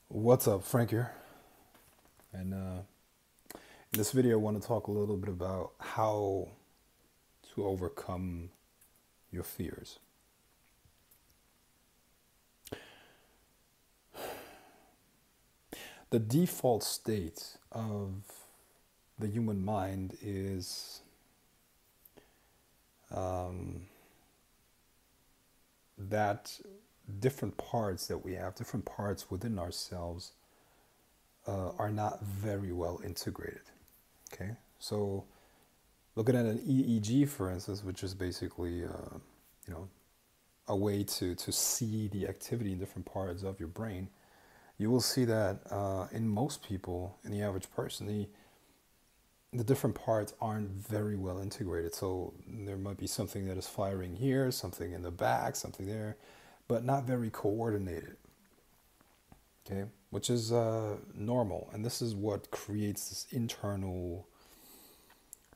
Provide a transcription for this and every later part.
What's up, Frank here? And in this video, I want to talk a little bit about how to overcome your fears. The default state of the human mind is that different parts that we have, different parts within ourselves, are not very well integrated. Okay, so looking at an EEG, for instance, which is basically, a way to see the activity in different parts of your brain, you will see that in most people, in the average person, the different parts aren't very well integrated. So there might be something that is firing here, something in the back, something there, but not very coordinated. Okay, which is normal, and this is what creates this internal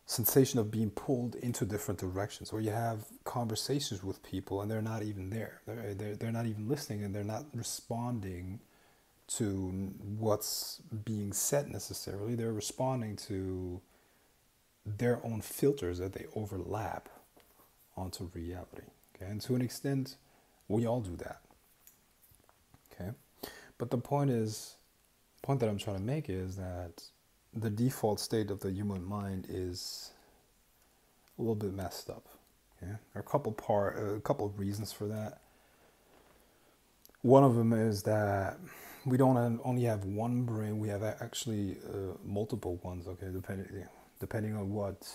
sensation of being pulled into different directions, where you have conversations with people and they're not even there. They're not even listening, and they're not responding to what's being said necessarily. They're responding to their own filters that they overlap onto reality. Okay, and to an extent, we all do that. Okay, but the point that I'm trying to make is that the default state of the human mind is a little bit messed up. Okay? There are a couple of reasons for that. One of them is that we don't only have one brain; we have actually multiple ones. Okay, depending on what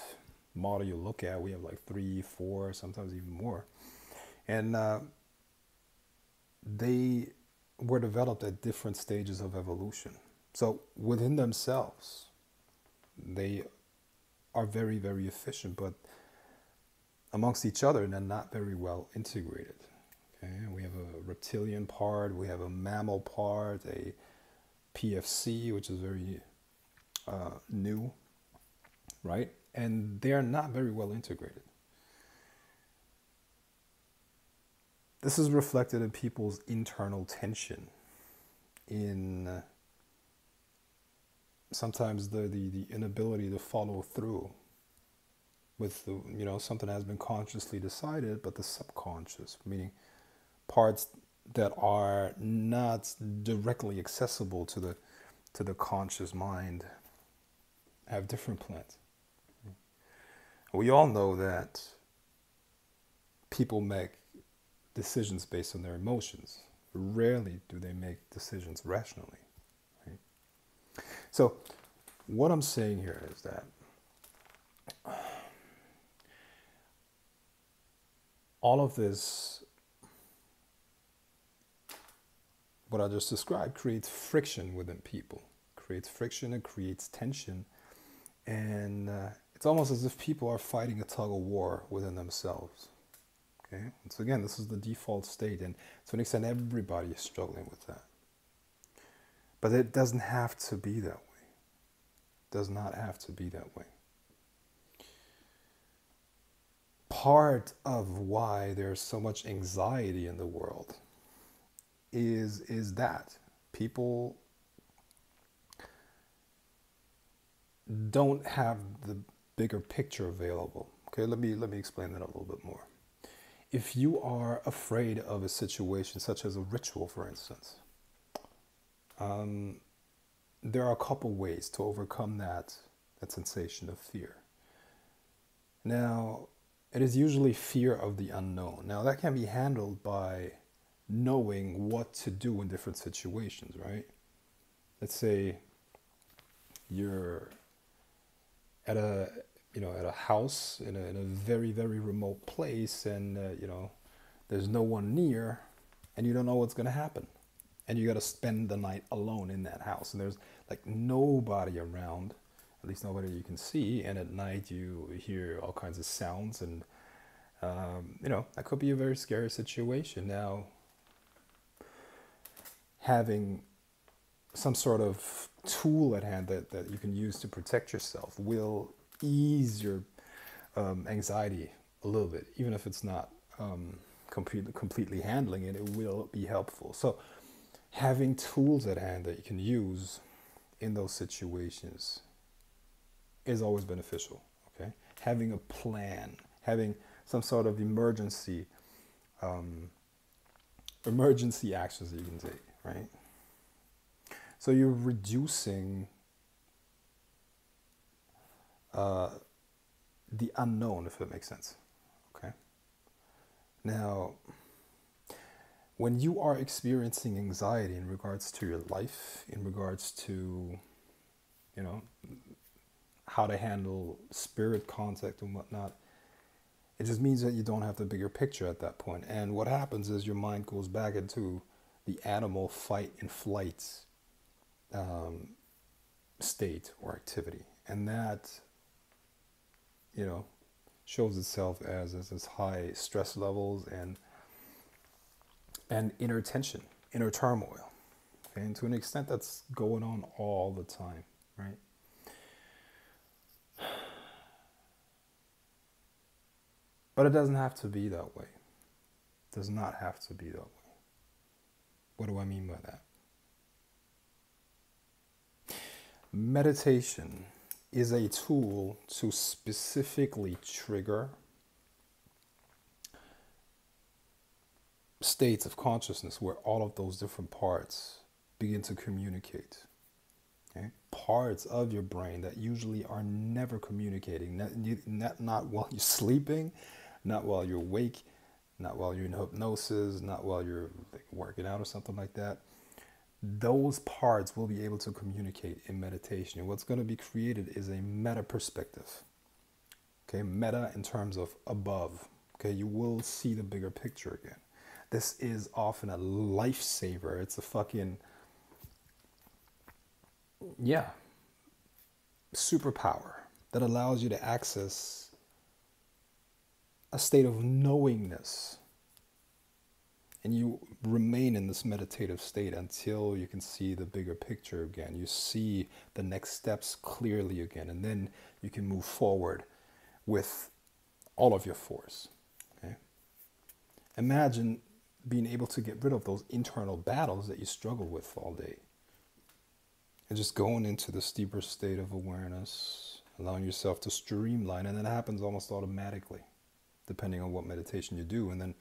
model you look at, we have like 3, 4, sometimes even more, and they were developed at different stages of evolution. So within themselves, they are very, very efficient, but amongst each other, they're not very well integrated. Okay, we have a reptilian part, we have a mammal part, a PFC, which is very new, right? And they are not very well integrated. This is reflected in people's internal tension, in sometimes the inability to follow through with something has been consciously decided, but the subconscious, meaning parts that are not directly accessible to the conscious mind, have different plans. We all know that people make decisions based on their emotions. Rarely do they make decisions rationally. Right? So what I'm saying here is that all of this, what I just described, creates friction within people, creates friction and creates tension. And it's almost as if people are fighting a tug of war within themselves. Okay? And so again, this is the default state, and to an extent, everybody is struggling with that. But it doesn't have to be that way. It does not have to be that way. Part of why there's so much anxiety in the world is that people don't have the bigger picture available. Okay, let me explain that a little bit more. If you are afraid of a situation, such as a ritual, for instance, there are a couple ways to overcome that sensation of fear. Now, it is usually fear of the unknown. Now, that can be handled by knowing what to do in different situations, right? Let's say you're at a house in a very, very remote place, and there's no one near, and you don't know what's going to happen, and you got to spend the night alone in that house, and there's like nobody around, at least nobody you can see, and at night you hear all kinds of sounds, and that could be a very scary situation. Now, having some sort of tool at hand that you can use to protect yourself will ease your anxiety a little bit. Even if it's not completely handling it, it will be helpful. So having tools at hand that you can use in those situations is always beneficial. Okay, having a plan, having some sort of um, emergency actions that you can take, right? So you're reducing uh, the unknown, if it makes sense. Okay. Now, when you are experiencing anxiety in regards to your life, in regards to, you know, how to handle spirit contact and whatnot, it just means that you don't have the bigger picture at that point. And what happens is your mind goes back into the animal fight and flight um, state or activity. And that, you know, shows itself as high stress levels and inner tension, inner turmoil. Okay? And to an extent, that's going on all the time, right? But it doesn't have to be that way. It does not have to be that way. What do I mean by that? Meditation is a tool to specifically trigger states of consciousness where all of those different parts begin to communicate. Okay? Parts of your brain that usually are never communicating, not while you're sleeping, not while you're awake, not while you're in hypnosis, not while you're like working out or something like that. Those parts will be able to communicate in meditation. And what's going to be created is a meta perspective. Okay, meta in terms of above. Okay, you will see the bigger picture again. This is often a lifesaver. It's a fucking, yeah, superpower that allows you to access a state of knowingness. And you remain in this meditative state until you can see the bigger picture again. You see the next steps clearly again. And then you can move forward with all of your force. Okay? Imagine being able to get rid of those internal battles that you struggle with all day. And just going into this deeper state of awareness, allowing yourself to streamline. And that happens almost automatically, depending on what meditation you do. And then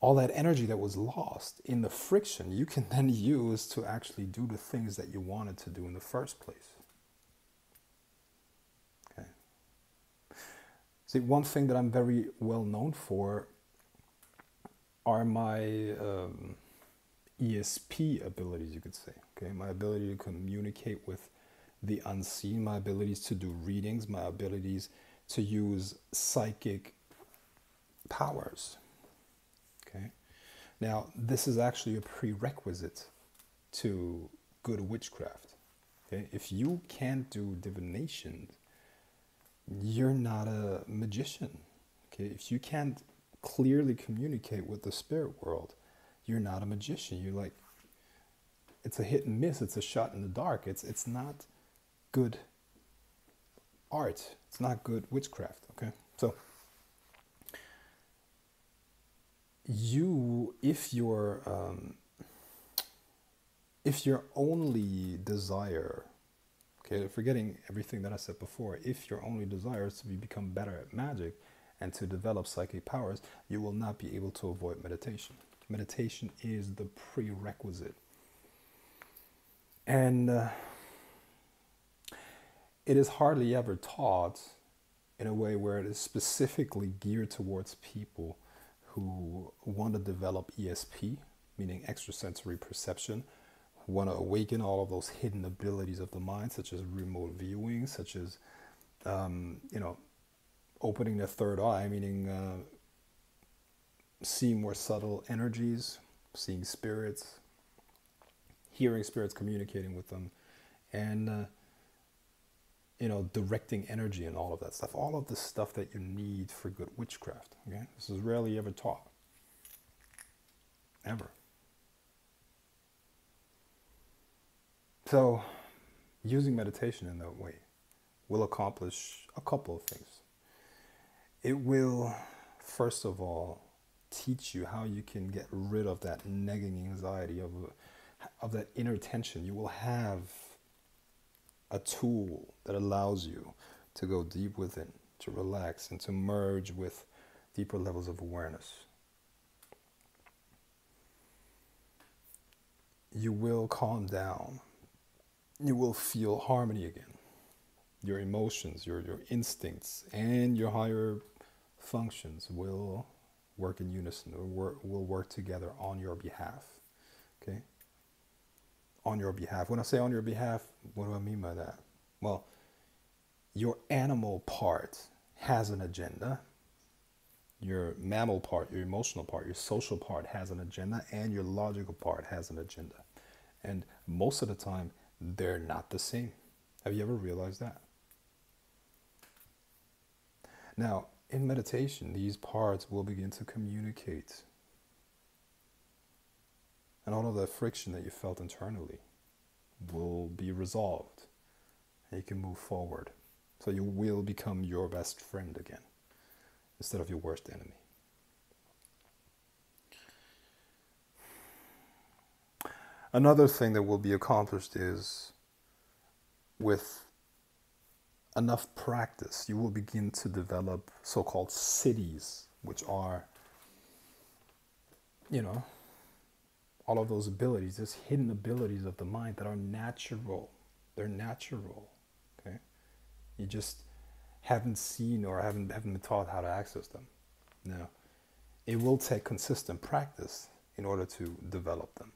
all that energy that was lost in the friction, you can then use to actually do the things that you wanted to do in the first place. Okay. See, one thing that I'm very well known for are my ESP abilities, you could say. Okay, my ability to communicate with the unseen, my abilities to do readings, my abilities to use psychic powers. Okay. Now, this is actually a prerequisite to good witchcraft. Okay. If you can't do divination, you're not a magician. Okay. If you can't clearly communicate with the spirit world, you're not a magician. You're like, it's a hit and miss. It's a shot in the dark. It's not good art. It's not good witchcraft. Okay. So if your only desire, okay, forgetting everything that I said before, if your only desire is to become better at magic and to develop psychic powers, you will not be able to avoid meditation. Meditation is the prerequisite. And it is hardly ever taught in a way where it is specifically geared towards people who want to develop ESP, meaning extrasensory perception, who want to awaken all of those hidden abilities of the mind, such as remote viewing, such as, opening the third eye, meaning seeing more subtle energies, seeing spirits, hearing spirits, communicating with them, and directing energy and all of that stuff. All of the stuff that you need for good witchcraft. Okay, this is rarely ever taught, ever. So, using meditation in that way will accomplish a couple of things. It will, first of all, teach you how you can get rid of that nagging anxiety of that inner tension. You will have a tool that allows you to go deep within, to relax, and to merge with deeper levels of awareness. You will calm down. You will feel harmony again. Your emotions, your instincts, and your higher functions will work in unison, or will work together on your behalf. Okay? On your behalf. When I say on your behalf, what do I mean by that? Well, your animal part has an agenda. Your mammal part, your emotional part, your social part has an agenda, and your logical part has an agenda. And most of the time, they're not the same. Have you ever realized that? Now, in meditation, these parts will begin to communicate. And all of the friction that you felt internally will be resolved. And you can move forward. So you will become your best friend again, instead of your worst enemy. Another thing that will be accomplished is, with enough practice, you will begin to develop so-called cities, which are, all of those abilities, those hidden abilities of the mind that are natural. They're natural, okay? You just haven't seen or haven't been taught how to access them. Now, it will take consistent practice in order to develop them,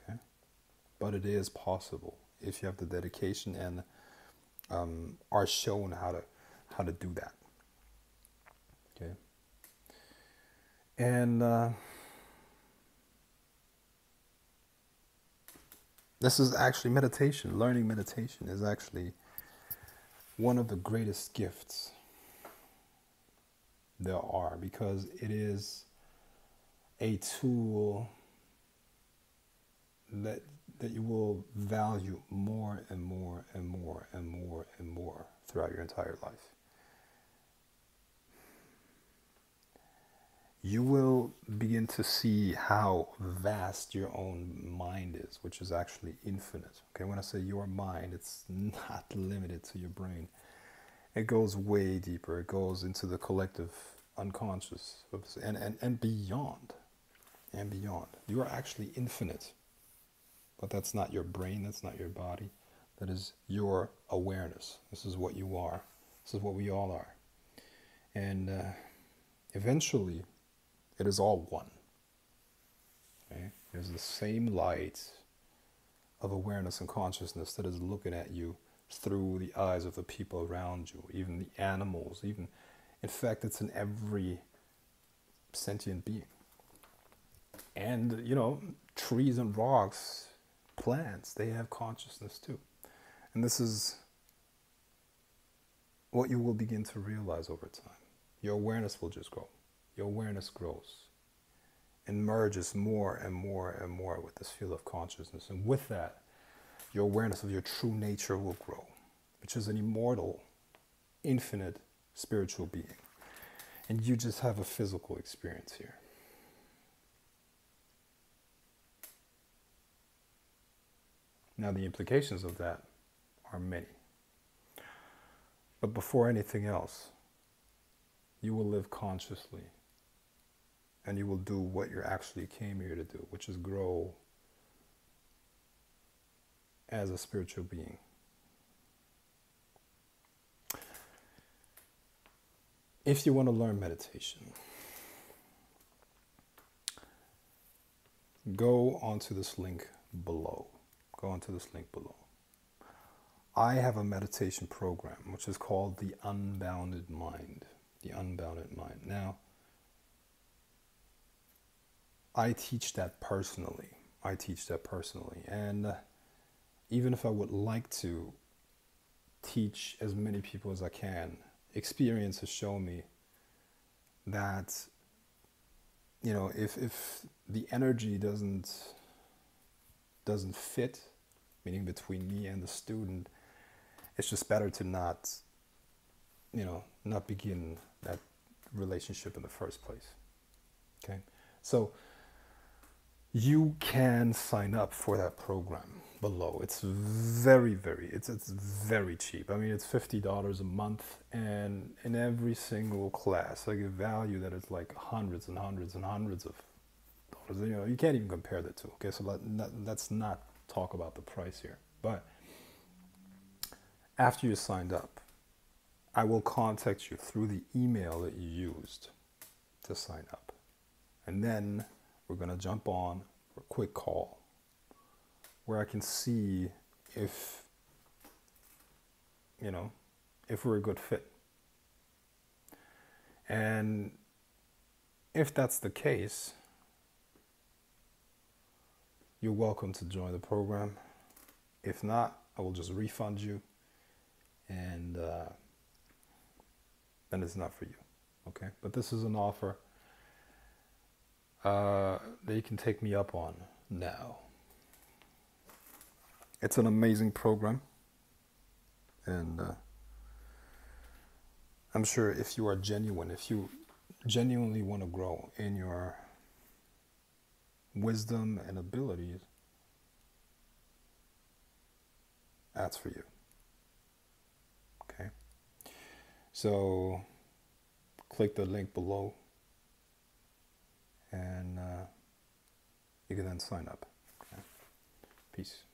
okay? But it is possible if you have the dedication and are shown how to do that, okay? And this is actually meditation. Learning meditation is actually one of the greatest gifts there are, because it is a tool that you will value more and more and more and more and more throughout your entire life. You will begin to see how vast your own mind is, which is actually infinite. Okay, when I say your mind, it's not limited to your brain. It goes way deeper. It goes into the collective unconscious and beyond. And beyond. You are actually infinite. But that's not your brain, that's not your body. That is your awareness. This is what you are. This is what we all are. And eventually, it is all one. Okay? There's the same light of awareness and consciousness that is looking at you through the eyes of the people around you, even the animals, even, in fact, it's in every sentient being. And, trees and rocks, plants, they have consciousness too. And this is what you will begin to realize over time. Your awareness will just grow. Your awareness grows and merges more and more and more with this field of consciousness. And with that, your awareness of your true nature will grow, which is an immortal, infinite spiritual being. And you just have a physical experience here. Now, the implications of that are many. But before anything else, you will live consciously. And you will do what you actually came here to do, which is grow as a spiritual being. If you want to learn meditation, go onto this link below. Go onto this link below. I have a meditation program which is called the Unbounded Mind. The Unbounded Mind. Now, I teach that personally. And even if I would like to teach as many people as I can, experience has shown me that, if the energy doesn't fit, meaning between me and the student, it's just better to not begin that relationship in the first place. Okay, so you can sign up for that program below. It's it's very cheap. I mean, it's $50 a month, and in every single class, I give value that is like hundreds and hundreds and hundreds of dollars. You know, you can't even compare the two. Okay, so let's not talk about the price here. But after you signed up, I will contact you through the email that you used to sign up, and then we're gonna jump on for a quick call where I can see if, you know, if we're a good fit. And if that's the case, you're welcome to join the program. If not, I will just refund you, and then it's not for you. Okay? But this is an offer that you can take me up on now. It's an amazing program, and I'm sure if you are genuine, if you genuinely want to grow in your wisdom and abilities, that's for you. Okay? So click the link below, and you can then sign up. Okay? Peace.